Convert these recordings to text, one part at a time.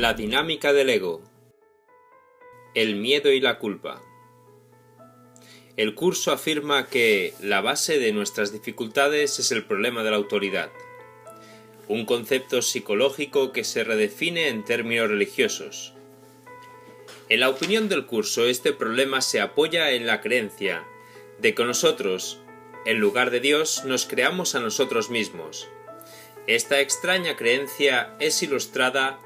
La dinámica del ego. El miedo y la culpa. El curso afirma que la base de nuestras dificultades es el problema de la autoridad, un concepto psicológico que se redefine en términos religiosos. En la opinión del curso, este problema se apoya en la creencia de que nosotros, en lugar de Dios, nos creamos a nosotros mismos. Esta extraña creencia es ilustrada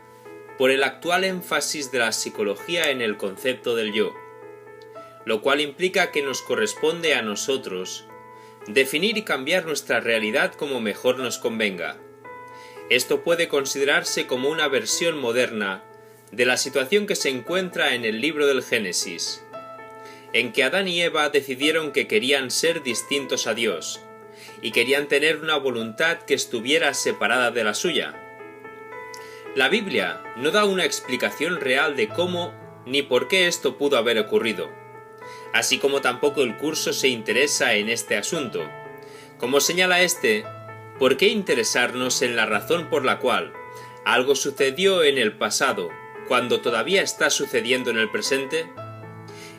por el actual énfasis de la psicología en el concepto del yo, lo cual implica que nos corresponde a nosotros definir y cambiar nuestra realidad como mejor nos convenga. Esto puede considerarse como una versión moderna de la situación que se encuentra en el libro del Génesis, en que Adán y Eva decidieron que querían ser distintos a Dios y querían tener una voluntad que estuviera separada de la suya. La Biblia no da una explicación real de cómo ni por qué esto pudo haber ocurrido, así como tampoco el curso se interesa en este asunto. Como señala ¿por qué interesarnos en la razón por la cual algo sucedió en el pasado cuando todavía está sucediendo en el presente?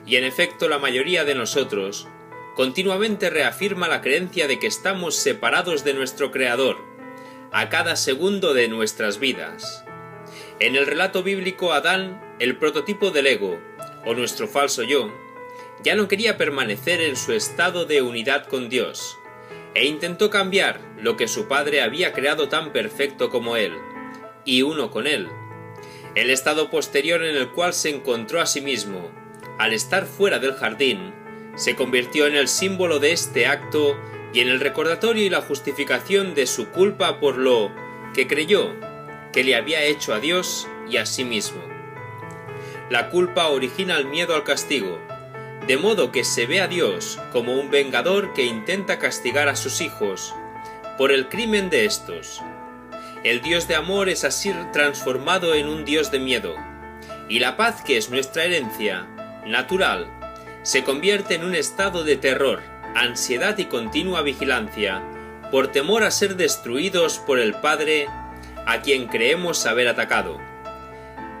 Y en efecto, la mayoría de nosotros continuamente reafirma la creencia de que estamos separados de nuestro Creador a cada segundo de nuestras vidas. En el relato bíblico, Adán, el prototipo del ego, o nuestro falso yo, ya no quería permanecer en su estado de unidad con Dios, e intentó cambiar lo que su padre había creado tan perfecto como él, y uno con él. El estado posterior en el cual se encontró a sí mismo, al estar fuera del jardín, se convirtió en el símbolo de este acto y en el recordatorio y la justificación de su culpa por lo que creyó que le había hecho a Dios y a sí mismo. La culpa origina el miedo al castigo, de modo que se ve a Dios como un vengador que intenta castigar a sus hijos por el crimen de estos. El Dios de amor es así transformado en un Dios de miedo, y la paz, que es nuestra herencia natural, se convierte en un estado de terror, ansiedad y continua vigilancia, por temor a ser destruidos por el Padre a quien creemos haber atacado.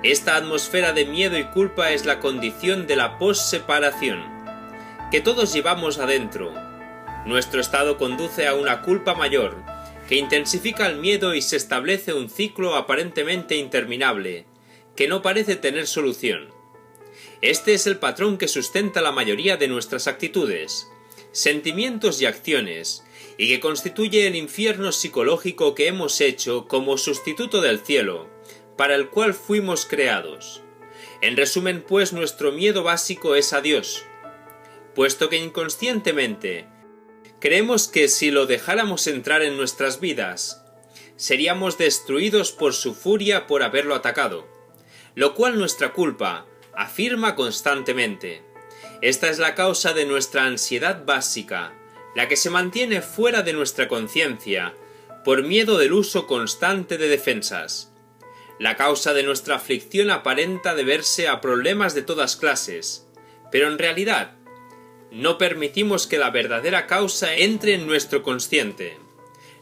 Esta atmósfera de miedo y culpa es la condición de la post-separación, que todos llevamos adentro. Nuestro estado conduce a una culpa mayor, que intensifica el miedo y se establece un ciclo aparentemente interminable, que no parece tener solución. Este es el patrón que sustenta la mayoría de nuestras actitudes, sentimientos y acciones, y que constituye el infierno psicológico que hemos hecho como sustituto del cielo, para el cual fuimos creados. En resumen, pues, nuestro miedo básico es a Dios, puesto que inconscientemente creemos que si lo dejáramos entrar en nuestras vidas, seríamos destruidos por su furia por haberlo atacado, lo cual nuestra culpa afirma constantemente. Esta es la causa de nuestra ansiedad básica, la que se mantiene fuera de nuestra conciencia por miedo del uso constante de defensas. La causa de nuestra aflicción aparenta deberse a problemas de todas clases, pero en realidad no permitimos que la verdadera causa entre en nuestro consciente.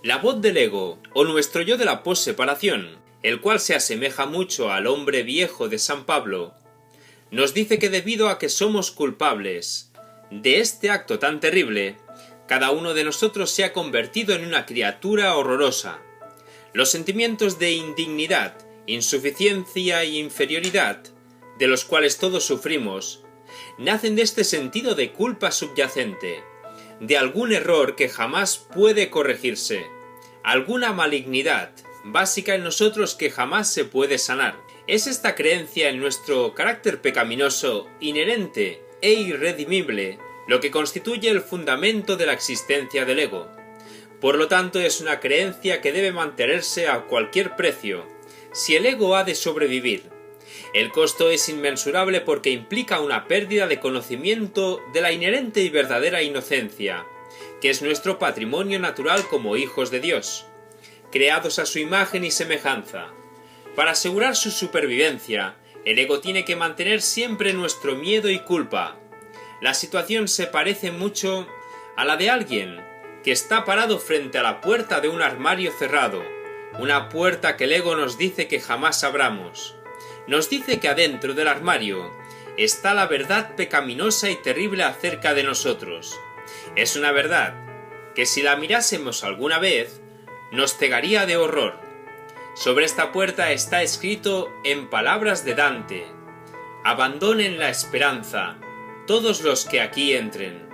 La voz del ego, o nuestro yo de la posseparación, el cual se asemeja mucho al hombre viejo de San Pablo, nos dice que debido a que somos culpables de este acto tan terrible, cada uno de nosotros se ha convertido en una criatura horrorosa. Los sentimientos de indignidad, insuficiencia y inferioridad, de los cuales todos sufrimos, nacen de este sentido de culpa subyacente, de algún error que jamás puede corregirse, alguna malignidad básica en nosotros que jamás se puede sanar. Es esta creencia en nuestro carácter pecaminoso, inherente e irredimible, lo que constituye el fundamento de la existencia del ego. Por lo tanto, es una creencia que debe mantenerse a cualquier precio, si el ego ha de sobrevivir. El costo es inmensurable porque implica una pérdida de conocimiento de la inherente y verdadera inocencia, que es nuestro patrimonio natural como hijos de Dios, creados a su imagen y semejanza. Para asegurar su supervivencia, el ego tiene que mantener siempre nuestro miedo y culpa. La situación se parece mucho a la de alguien que está parado frente a la puerta de un armario cerrado, una puerta que el ego nos dice que jamás abramos. nos dice que adentro del armario está la verdad pecaminosa y terrible acerca de nosotros. Es una verdad que si la mirásemos alguna vez, nos cegaría de horror. Sobre esta puerta está escrito en palabras de Dante: abandonen la esperanza todos los que aquí entren.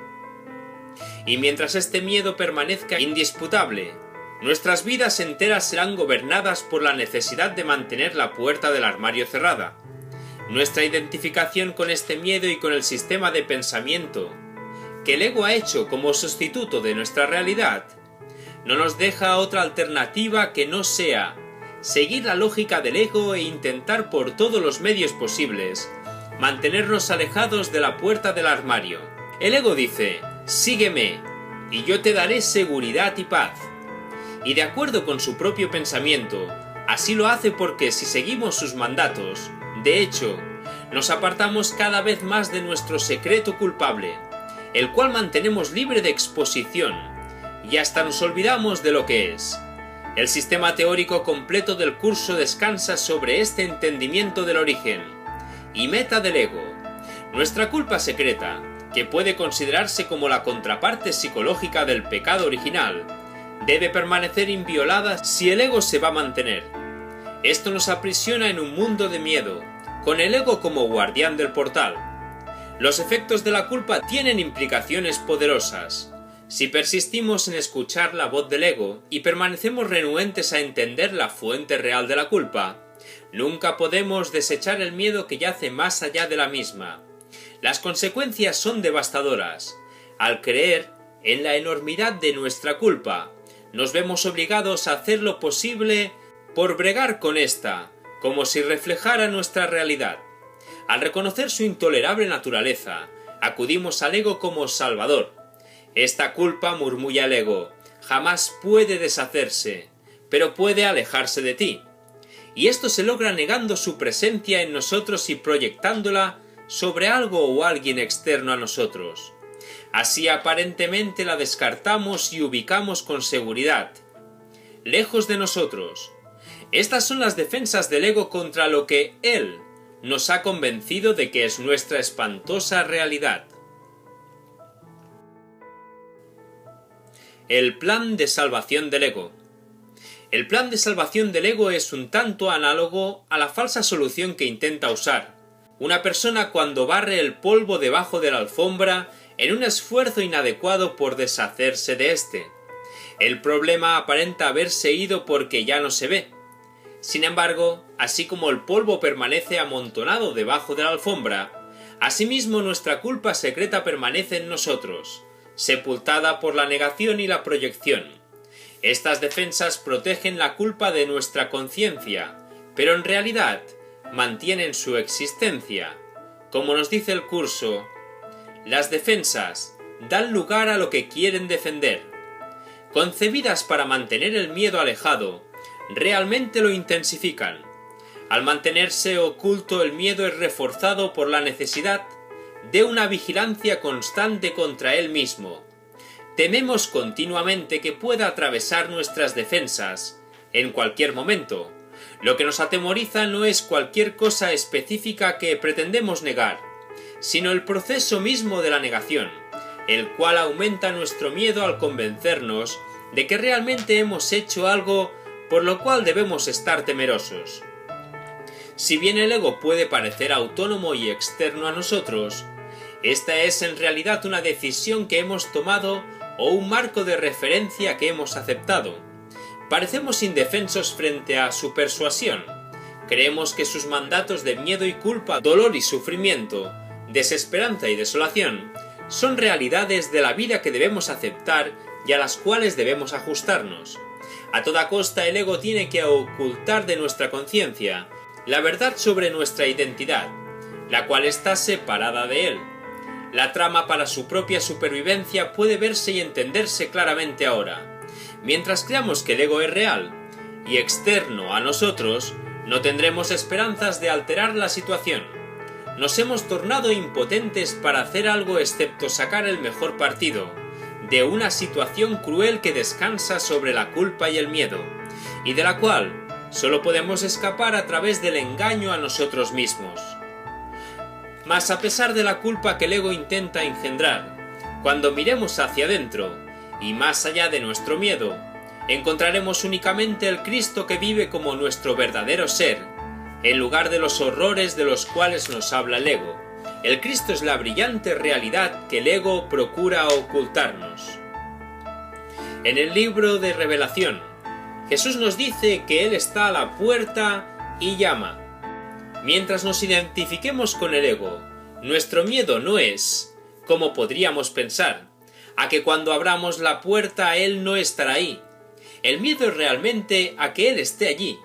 Y mientras este miedo permanezca indisputable, nuestras vidas enteras serán gobernadas por la necesidad de mantener la puerta del armario cerrada. Nuestra identificación con este miedo y con el sistema de pensamiento que el ego ha hecho como sustituto de nuestra realidad no nos deja otra alternativa que no sea seguir la lógica del ego e intentar por todos los medios posibles mantenernos alejados de la puerta del armario. El ego dice: sígueme y yo te daré seguridad y paz. Y de acuerdo con su propio pensamiento, así lo hace porque si seguimos sus mandatos, de hecho, nos apartamos cada vez más de nuestro secreto culpable, el cual mantenemos libre de exposición, y hasta nos olvidamos de lo que es. El sistema teórico completo del curso descansa sobre este entendimiento del origen y meta del ego. Nuestra culpa secreta, que puede considerarse como la contraparte psicológica del pecado original, debe permanecer inviolada si el ego se va a mantener. Esto nos aprisiona en un mundo de miedo, con el ego como guardián del portal. Los efectos de la culpa tienen implicaciones poderosas. Si persistimos en escuchar la voz del ego y permanecemos renuentes a entender la fuente real de la culpa, nunca podemos desechar el miedo que yace más allá de la misma. Las consecuencias son devastadoras. Al creer en la enormidad de nuestra culpa, nos vemos obligados a hacer lo posible por bregar con esta, como si reflejara nuestra realidad. Al reconocer su intolerable naturaleza, acudimos al ego como salvador. Esta culpa, murmulla el ego, jamás puede deshacerse, pero puede alejarse de ti. Y esto se logra negando su presencia en nosotros y proyectándola sobre algo o alguien externo a nosotros. Así aparentemente la descartamos y ubicamos con seguridad, lejos de nosotros. Estas son las defensas del ego contra lo que él nos ha convencido de que es nuestra espantosa realidad. El plan de salvación del ego. El plan de salvación del ego es un tanto análogo a la falsa solución que intenta usar una persona cuando barre el polvo debajo de la alfombra en un esfuerzo inadecuado por deshacerse de éste. El problema aparenta haberse ido porque ya no se ve. Sin embargo, así como el polvo permanece amontonado debajo de la alfombra, asimismo nuestra culpa secreta permanece en nosotros, sepultada por la negación y la proyección. Estas defensas protegen la culpa de nuestra conciencia, pero en realidad mantienen su existencia. Como nos dice el curso, las defensas dan lugar a lo que quieren defender. Concebidas para mantener el miedo alejado, realmente lo intensifican. Al mantenerse oculto, el miedo es reforzado por la necesidad de una vigilancia constante contra él mismo. Tememos continuamente que pueda atravesar nuestras defensas en cualquier momento. Lo que nos atemoriza no es cualquier cosa específica que pretendemos negar, sino el proceso mismo de la negación, el cual aumenta nuestro miedo al convencernos de que realmente hemos hecho algo por lo cual debemos estar temerosos. Si bien el ego puede parecer autónomo y externo a nosotros, esta es en realidad una decisión que hemos tomado o un marco de referencia que hemos aceptado. Parecemos indefensos frente a su persuasión. Creemos que sus mandatos de miedo y culpa, dolor y sufrimiento, desesperanza y desolación, son realidades de la vida que debemos aceptar y a las cuales debemos ajustarnos. A toda costa el ego tiene que ocultar de nuestra conciencia la verdad sobre nuestra identidad, la cual está separada de él. La trama para su propia supervivencia puede verse y entenderse claramente ahora. Mientras creamos que el ego es real y externo a nosotros, no tendremos esperanzas de alterar la situación. Nos hemos tornado impotentes para hacer algo excepto sacar el mejor partido de una situación cruel que descansa sobre la culpa y el miedo, y de la cual Solo podemos escapar a través del engaño a nosotros mismos. Mas a pesar de la culpa que el ego intenta engendrar, cuando miremos hacia adentro y más allá de nuestro miedo, encontraremos únicamente el Cristo que vive como nuestro verdadero ser, en lugar de los horrores de los cuales nos habla el ego. El Cristo es la brillante realidad que el ego procura ocultarnos. En el libro de Revelación, Jesús nos dice que Él está a la puerta y llama. Mientras nos identifiquemos con el ego, nuestro miedo no es, como podríamos pensar, a que cuando abramos la puerta Él no estará ahí. El miedo es realmente a que Él esté allí,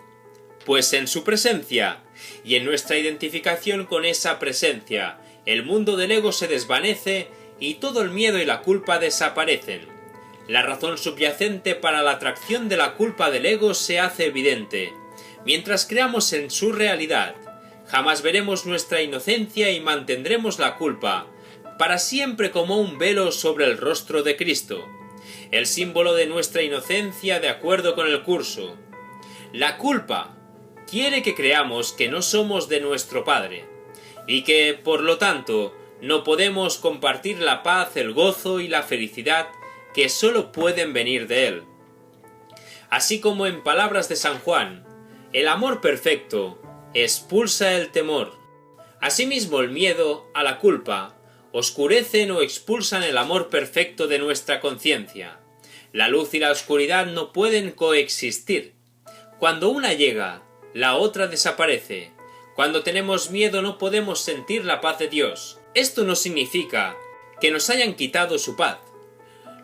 pues en su presencia y en nuestra identificación con esa presencia, el mundo del ego se desvanece y todo el miedo y la culpa desaparecen. La razón subyacente para la atracción de la culpa del ego se hace evidente. Mientras creamos en su realidad, jamás veremos nuestra inocencia y mantendremos la culpa para siempre como un velo sobre el rostro de Cristo, el símbolo de nuestra inocencia de acuerdo con el curso. La culpa quiere que creamos que no somos de nuestro Padre, y que, por lo tanto, no podemos compartir la paz, el gozo y la felicidad que solo pueden venir de Él. Así como en palabras de San Juan, el amor perfecto expulsa el temor. Asimismo, el miedo a la culpa oscurecen o expulsan el amor perfecto de nuestra conciencia. La luz y la oscuridad no pueden coexistir. Cuando una llega, la otra desaparece. Cuando tenemos miedo no podemos sentir la paz de Dios. Esto no significa que nos hayan quitado su paz.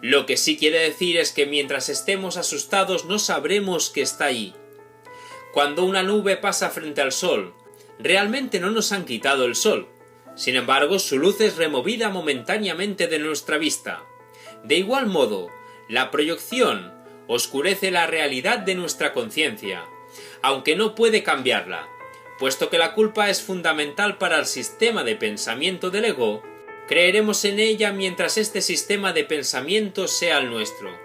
Lo que sí quiere decir es que mientras estemos asustados no sabremos que está allí. Cuando una nube pasa frente al sol, realmente no nos han quitado el sol. Sin embargo, su luz es removida momentáneamente de nuestra vista. De igual modo, la proyección oscurece la realidad de nuestra conciencia, aunque no puede cambiarla. Puesto que la culpa es fundamental para el sistema de pensamiento del ego, creeremos en ella mientras este sistema de pensamiento sea el nuestro.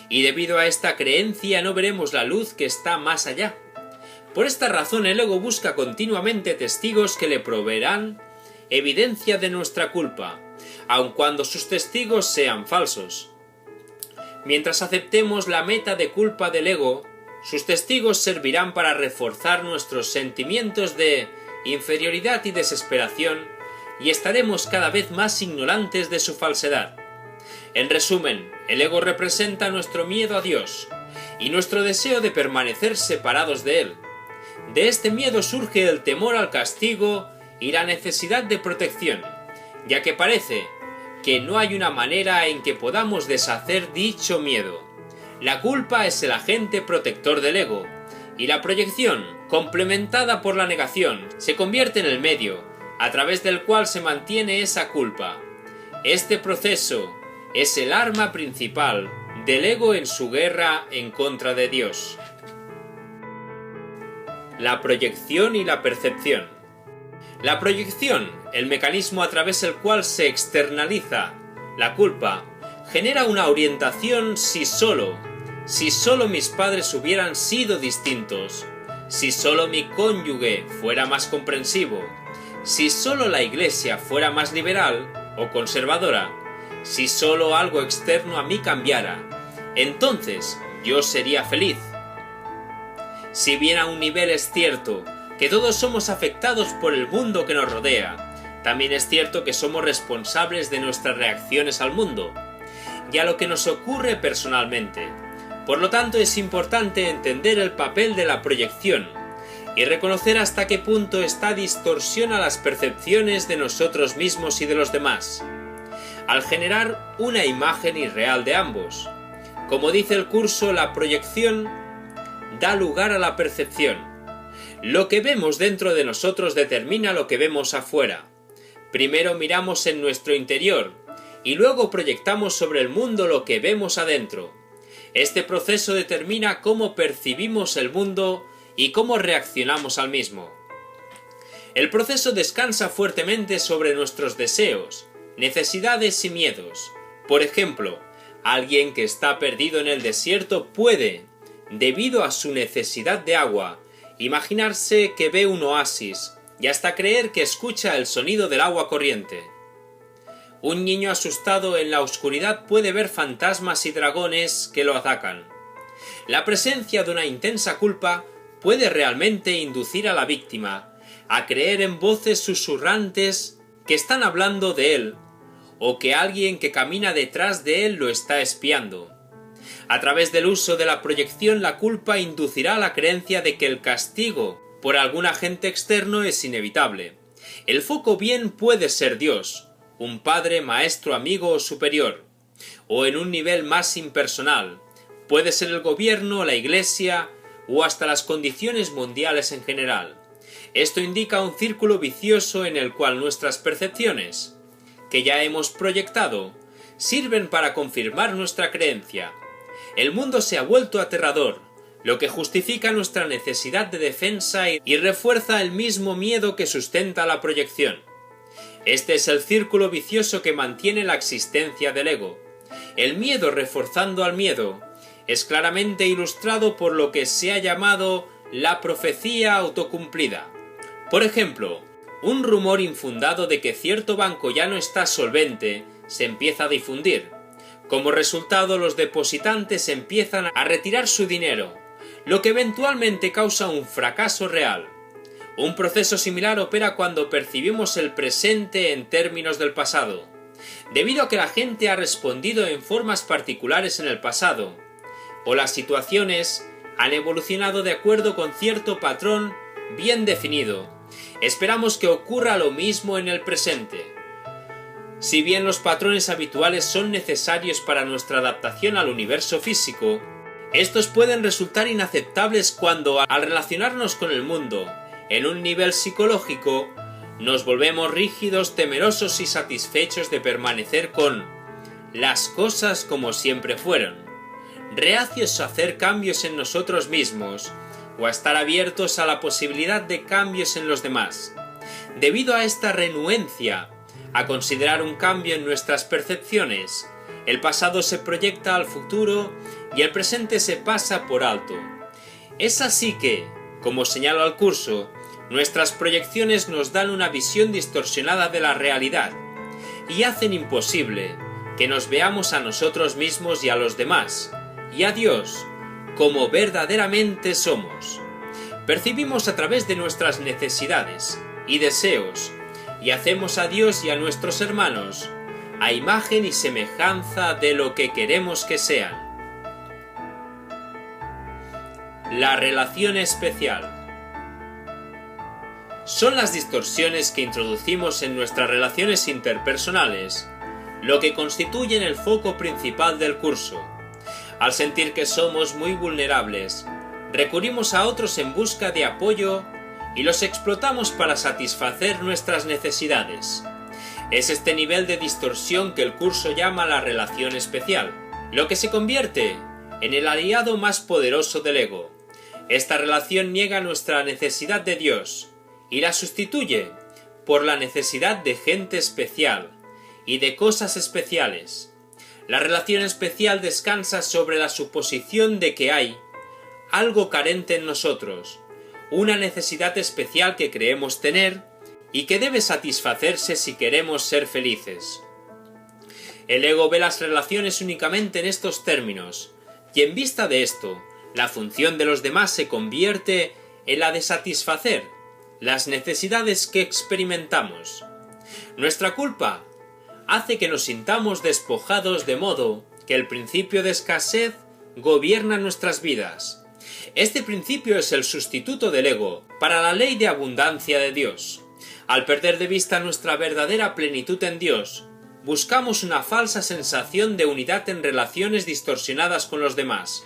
Y debido a esta creencia no veremos la luz que está más allá. Por esta razón el ego busca continuamente testigos que le proveerán evidencia de nuestra culpa, aun cuando sus testigos sean falsos. Mientras aceptemos la meta de culpa del ego, sus testigos servirán para reforzar nuestros sentimientos de inferioridad y desesperación, y estaremos cada vez más ignorantes de su falsedad. En resumen, el ego representa nuestro miedo a Dios y nuestro deseo de permanecer separados de Él. De este miedo surge el temor al castigo y la necesidad de protección, ya que parece que no hay una manera en que podamos deshacer dicho miedo. La culpa es el agente protector del ego, y la proyección, complementada por la negación, se convierte en el medio, a través del cual se mantiene esa culpa. Este proceso es el arma principal del ego en su guerra en contra de Dios. La proyección y la percepción. La proyección, el mecanismo a través del cual se externaliza la culpa, genera una orientación si solo mis padres hubieran sido distintos, si solo mi cónyuge fuera más comprensivo, si solo la Iglesia fuera más liberal o conservadora, si solo algo externo a mí cambiara, entonces yo sería feliz. Si bien a un nivel es cierto que todos somos afectados por el mundo que nos rodea, también es cierto que somos responsables de nuestras reacciones al mundo y a lo que nos ocurre personalmente. Por lo tanto, es importante entender el papel de la proyección y reconocer hasta qué punto esta distorsiona las percepciones de nosotros mismos y de los demás, al generar una imagen irreal de ambos. Como dice el curso, la proyección da lugar a la percepción. Lo que vemos dentro de nosotros determina lo que vemos afuera. Primero miramos en nuestro interior y luego proyectamos sobre el mundo lo que vemos adentro. Este proceso determina cómo percibimos el mundo y cómo reaccionamos al mismo. El proceso descansa fuertemente sobre nuestros deseos, necesidades y miedos. Por ejemplo, alguien que está perdido en el desierto puede debido a su necesidad de agua, imaginarse que ve un oasis y hasta creer que escucha el sonido del agua corriente. Un niño asustado en la oscuridad puede ver fantasmas y dragones que lo atacan. La presencia de una intensa culpa puede realmente inducir a la víctima a creer en voces susurrantes que están hablando de él, o que alguien que camina detrás de él lo está espiando. A través del uso de la proyección, la culpa inducirá a la creencia de que el castigo por algún agente externo es inevitable. El foco bien puede ser Dios, un padre, maestro, amigo o superior, o en un nivel más impersonal, puede ser el gobierno, la iglesia o hasta las condiciones mundiales en general. Esto indica un círculo vicioso en el cual nuestras percepciones, que ya hemos proyectado, sirven para confirmar nuestra creencia. El mundo se ha vuelto aterrador, lo que justifica nuestra necesidad de defensa y refuerza el mismo miedo que sustenta la proyección. Este es el círculo vicioso que mantiene la existencia del ego. El miedo reforzando al miedo es claramente ilustrado por lo que se ha llamado la profecía autocumplida. Por ejemplo, un rumor infundado de que cierto banco ya no está solvente se empieza a difundir. Como resultado, los depositantes empiezan a retirar su dinero, lo que eventualmente causa un fracaso real. Un proceso similar opera cuando percibimos el presente en términos del pasado. Debido a que la gente ha respondido en formas particulares en el pasado, o las situaciones han evolucionado de acuerdo con cierto patrón bien definido, esperamos que ocurra lo mismo en el presente. Si bien los patrones habituales son necesarios para nuestra adaptación al universo físico, estos pueden resultar inaceptables cuando, al relacionarnos con el mundo en un nivel psicológico, nos volvemos rígidos, temerosos y satisfechos de permanecer con las cosas como siempre fueron, reacios a hacer cambios en nosotros mismos o a estar abiertos a la posibilidad de cambios en los demás. Debido a esta renuencia a considerar un cambio en nuestras percepciones, el pasado se proyecta al futuro y el presente se pasa por alto. Es así que, como señala el curso, nuestras proyecciones nos dan una visión distorsionada de la realidad y hacen imposible que nos veamos a nosotros mismos y a los demás, y a Dios, como verdaderamente somos. Percibimos a través de nuestras necesidades y deseos, y hacemos a Dios y a nuestros hermanos a imagen y semejanza de lo que queremos que sean. La relación especial. Son las distorsiones que introducimos en nuestras relaciones interpersonales lo que constituyen el foco principal del curso. Al sentir que somos muy vulnerables, recurrimos a otros en busca de apoyo y los explotamos para satisfacer nuestras necesidades. Es este nivel de distorsión que el curso llama la relación especial, lo que se convierte en el aliado más poderoso del ego. Esta relación niega nuestra necesidad de Dios y la sustituye por la necesidad de gente especial y de cosas especiales. La relación especial descansa sobre la suposición de que hay algo carente en nosotros, una necesidad especial que creemos tener y que debe satisfacerse si queremos ser felices. El ego ve las relaciones únicamente en estos términos, y en vista de esto, la función de los demás se convierte en la de satisfacer las necesidades que experimentamos. Nuestra culpa hace que nos sintamos despojados de modo que el principio de escasez gobierna nuestras vidas. Este principio es el sustituto del ego para la ley de abundancia de Dios. Al perder de vista nuestra verdadera plenitud en Dios, buscamos una falsa sensación de unidad en relaciones distorsionadas con los demás.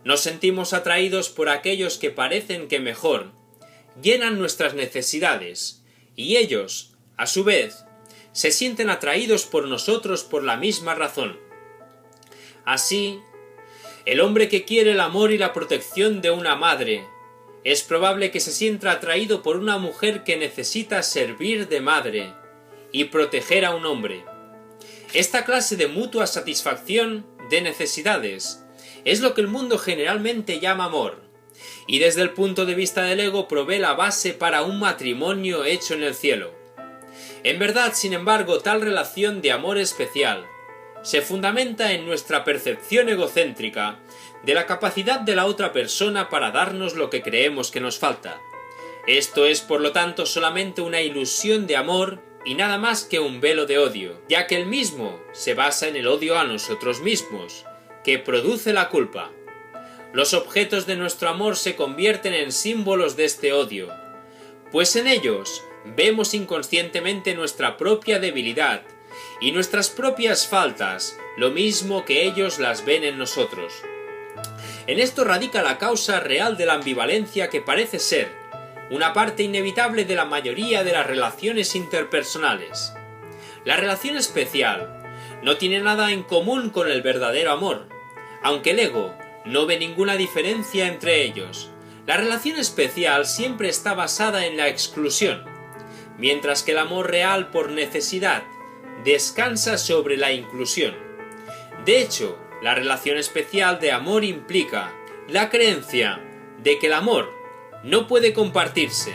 Nos sentimos atraídos por aquellos que parecen que mejor llenan nuestras necesidades, y ellos, a su vez, se sienten atraídos por nosotros por la misma razón. Así, el hombre que quiere el amor y la protección de una madre, es probable que se sienta atraído por una mujer que necesita servir de madre y proteger a un hombre. Esta clase de mutua satisfacción de necesidades Es lo que el mundo generalmente llama amor, y desde el punto de vista del ego provee la base para un matrimonio hecho en el cielo. En verdad, sin embargo, tal relación de amor especial se fundamenta en nuestra percepción egocéntrica de la capacidad de la otra persona para darnos lo que creemos que nos falta. Esto es, por lo tanto, solamente una ilusión de amor y nada más que un velo de odio, ya que el mismo se basa en el odio a nosotros mismos, que produce la culpa. Los objetos de nuestro amor se convierten en símbolos de este odio, pues en ellos vemos inconscientemente nuestra propia debilidad y nuestras propias faltas, lo mismo que ellos las ven en nosotros. En esto radica la causa real de la ambivalencia que parece ser una parte inevitable de la mayoría de las relaciones interpersonales. La relación especial no tiene nada en común con el verdadero amor, aunque el ego no ve ninguna diferencia entre ellos. La relación especial siempre está basada en la exclusión, mientras que el amor real por necesidad descansa sobre la inclusión. De hecho, la relación especial de amor implica la creencia de que el amor no puede compartirse,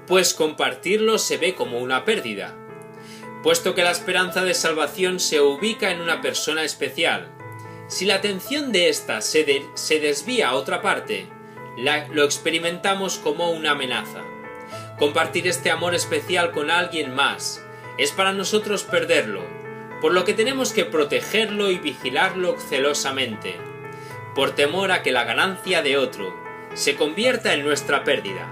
pues compartirlo se ve como una pérdida, puesto que la esperanza de salvación se ubica en una persona especial. Si la atención de ésta se desvía a otra parte, lo experimentamos como una amenaza. Compartir este amor especial con alguien más es para nosotros perderlo, por lo que tenemos que protegerlo y vigilarlo celosamente, por temor a que la ganancia de otro se convierta en nuestra pérdida.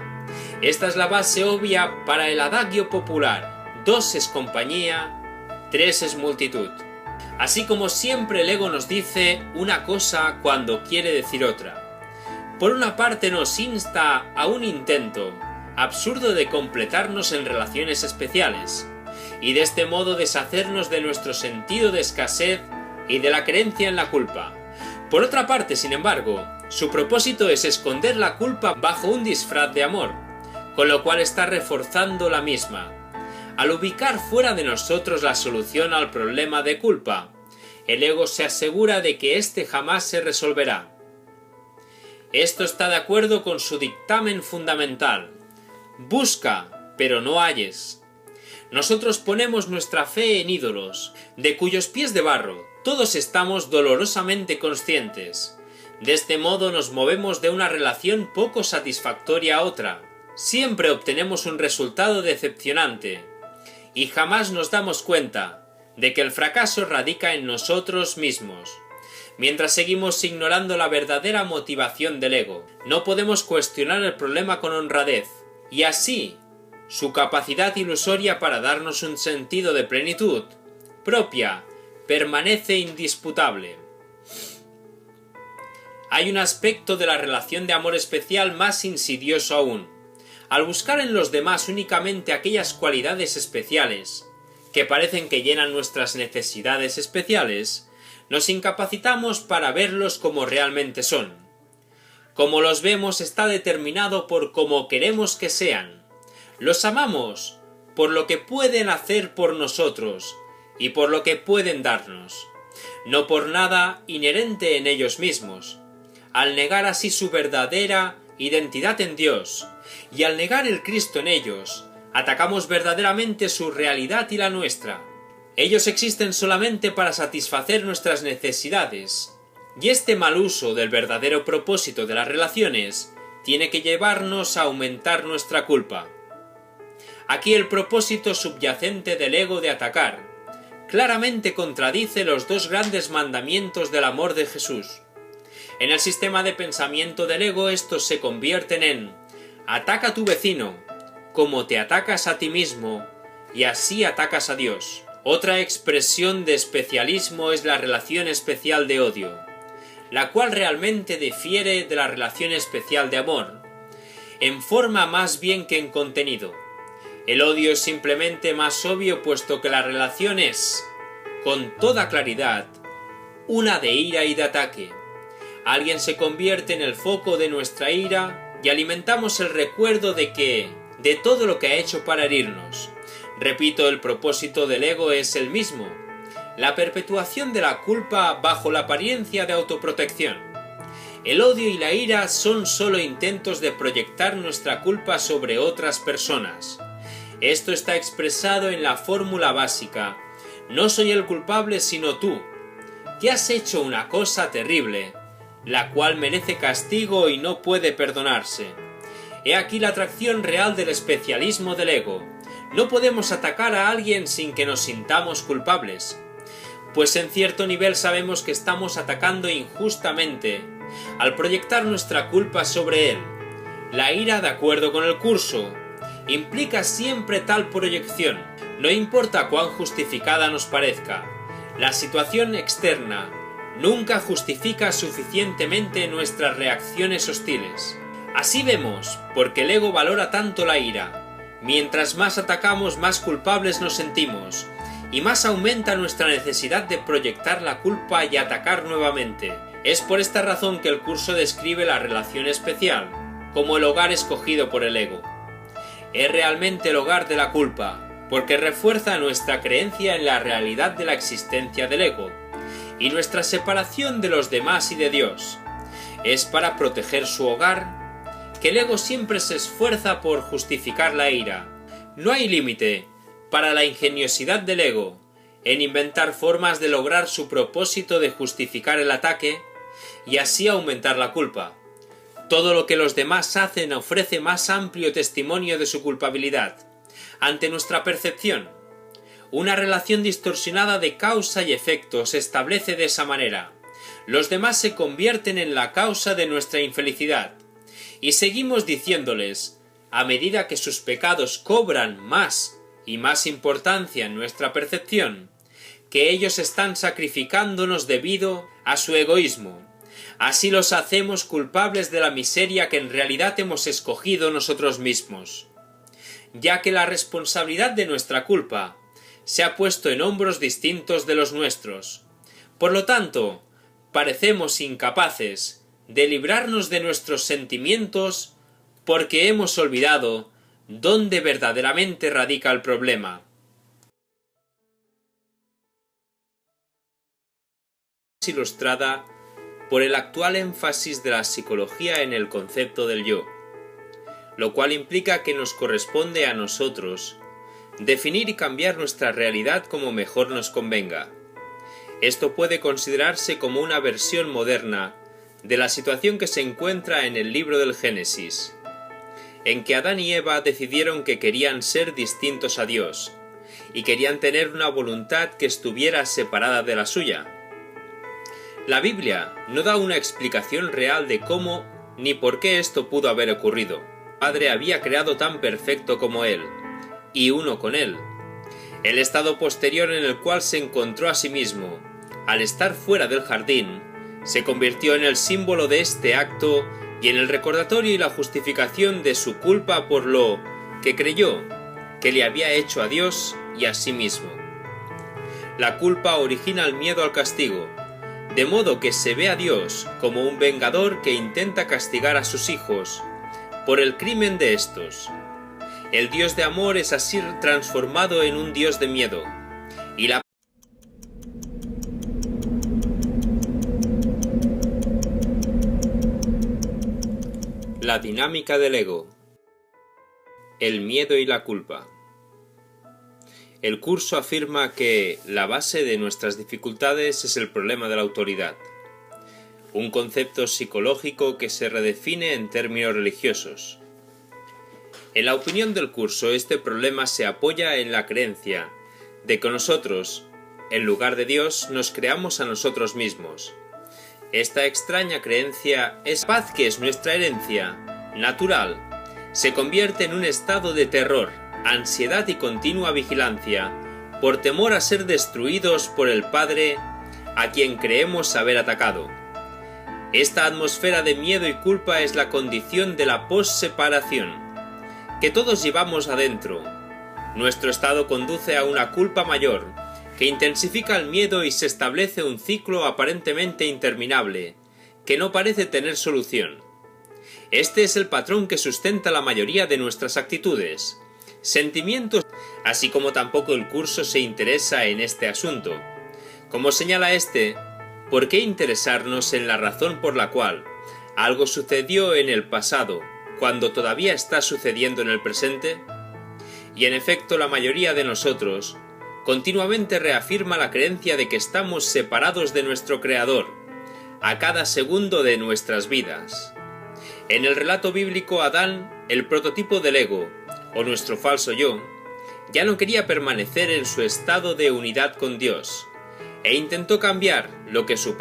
Esta es la base obvia para el adagio popular: 2 es compañía, 3 es multitud. Así como siempre el ego nos dice una cosa cuando quiere decir otra. Por una parte nos insta a un intento absurdo de completarnos en relaciones especiales, y de este modo deshacernos de nuestro sentido de escasez y de la creencia en la culpa. Por otra parte, sin embargo, su propósito es esconder la culpa bajo un disfraz de amor, con lo cual está reforzando la misma. Al ubicar fuera de nosotros la solución al problema de culpa, el ego se asegura de que éste jamás se resolverá. Esto está de acuerdo con su dictamen fundamental: busca, pero no halles. Nosotros ponemos nuestra fe en ídolos, de cuyos pies de barro todos estamos dolorosamente conscientes. De este modo nos movemos de una relación poco satisfactoria a otra. Siempre obtenemos un resultado decepcionante, y jamás nos damos cuenta de que el fracaso radica en nosotros mismos. Mientras seguimos ignorando la verdadera motivación del ego, no podemos cuestionar el problema con honradez, y así su capacidad ilusoria para darnos un sentido de plenitud propia permanece indisputable. Hay un aspecto de la relación de amor especial más insidioso aún. Al buscar en los demás únicamente aquellas cualidades especiales que parecen que llenan nuestras necesidades especiales, nos incapacitamos para verlos como realmente son. Como los vemos está determinado por cómo queremos que sean. Los amamos por lo que pueden hacer por nosotros y por lo que pueden darnos, no por nada inherente en ellos mismos. Al negar así su verdadera identidad en Dios, y al negar el Cristo en ellos, atacamos verdaderamente su realidad y la nuestra. Ellos existen solamente para satisfacer nuestras necesidades, y este mal uso del verdadero propósito de las relaciones tiene que llevarnos a aumentar nuestra culpa. Aquí el propósito subyacente del ego de atacar claramente contradice los 2 grandes mandamientos del amor de Jesús. En el sistema de pensamiento del ego estos se convierten en: ataca a tu vecino, como te atacas a ti mismo, y así atacas a Dios. Otra expresión de especialismo es la relación especial de odio, la cual realmente difiere de la relación especial de amor, en forma más bien que en contenido. El odio es simplemente más obvio, puesto que la relación es, con toda claridad, una de ira y de ataque. Alguien se convierte en el foco de nuestra ira y alimentamos el recuerdo de todo lo que ha hecho para herirnos. Repito, el propósito del ego es el mismo: la perpetuación de la culpa bajo la apariencia de autoprotección. El odio y la ira son solo intentos de proyectar nuestra culpa sobre otras personas. Esto está expresado en la fórmula básica: no soy el culpable sino tú, que has hecho una cosa terrible, la cual merece castigo y no puede perdonarse. He aquí la atracción real del especialismo del ego. No podemos atacar a alguien sin que nos sintamos culpables, pues en cierto nivel sabemos que estamos atacando injustamente al proyectar nuestra culpa sobre él. La ira, de acuerdo con el curso, implica siempre tal proyección, no importa cuán justificada nos parezca. La situación externa nunca justifica suficientemente nuestras reacciones hostiles. Así vemos, porque el ego valora tanto la ira. Mientras más atacamos, más culpables nos sentimos, y más aumenta nuestra necesidad de proyectar la culpa y atacar nuevamente. Es por esta razón que el curso describe la relación especial como el hogar escogido por el ego. Es realmente el hogar de la culpa, porque refuerza nuestra creencia en la realidad de la existencia del ego y nuestra separación de los demás y de Dios. Es para proteger su hogar que el ego siempre se esfuerza por justificar la ira. No hay límite para la ingeniosidad del ego en inventar formas de lograr su propósito de justificar el ataque y así aumentar la culpa. Todo lo que los demás hacen ofrece más amplio testimonio de su culpabilidad. Ante nuestra percepción, una relación distorsionada de causa y efecto se establece de esa manera. Los demás se convierten en la causa de nuestra infelicidad, y seguimos diciéndoles, a medida que sus pecados cobran más y más importancia en nuestra percepción, que ellos están sacrificándonos debido a su egoísmo. Así los hacemos culpables de la miseria que en realidad hemos escogido nosotros mismos, ya que la responsabilidad de nuestra culpa se ha puesto en hombros distintos de los nuestros. Por lo tanto, parecemos incapaces de librarnos de nuestros sentimientos porque hemos olvidado dónde verdaderamente radica el problema. Es ilustrada por el actual énfasis de la psicología en el concepto del yo, lo cual implica que nos corresponde a nosotros definir y cambiar nuestra realidad como mejor nos convenga. Esto puede considerarse como una versión moderna de la situación que se encuentra en el libro del Génesis, en que Adán y Eva decidieron que querían ser distintos a Dios y querían tener una voluntad que estuviera separada de la suya. La Biblia no da una explicación real de cómo ni por qué esto pudo haber ocurrido. El Padre había creado tan perfecto como Él, y uno con Él. El estado posterior en el cual se encontró a sí mismo, al estar fuera del jardín, se convirtió en el símbolo de este acto y en el recordatorio y la justificación de su culpa por lo que creyó que le había hecho a Dios y a sí mismo. La culpa origina el miedo al castigo, de modo que se ve a Dios como un vengador que intenta castigar a sus hijos por el crimen de estos. El Dios de amor es así transformado en un Dios de miedo, y la dinámica del ego, el miedo y la culpa. El curso afirma que la base de nuestras dificultades es el problema de la autoridad, un concepto psicológico que se redefine en términos religiosos. En la opinión del curso, este problema se apoya en la creencia de que nosotros, en lugar de Dios, nos creamos a nosotros mismos. Esta extraña creencia es paz que es nuestra herencia natural, se convierte en un estado de terror, ansiedad y continua vigilancia, por temor a ser destruidos por el Padre a quien creemos haber atacado. Esta atmósfera de miedo y culpa es la condición de la posseparación, que todos llevamos adentro. Nuestro estado conduce a una culpa mayor, que intensifica el miedo y se establece un ciclo aparentemente interminable, que no parece tener solución. Este es el patrón que sustenta la mayoría de nuestras actitudes, sentimientos, así como tampoco el curso se interesa en este asunto. Como señala ¿por qué interesarnos en la razón por la cual, ¿Algo sucedió en el pasado cuando todavía está sucediendo en el presente? Y en efecto, la mayoría de nosotros continuamente reafirma la creencia de que estamos separados de nuestro Creador a cada segundo de nuestras vidas. En el relato bíblico, Adán, el prototipo del ego, o nuestro falso yo, ya no quería permanecer en su estado de unidad con Dios, e intentó cambiar lo que su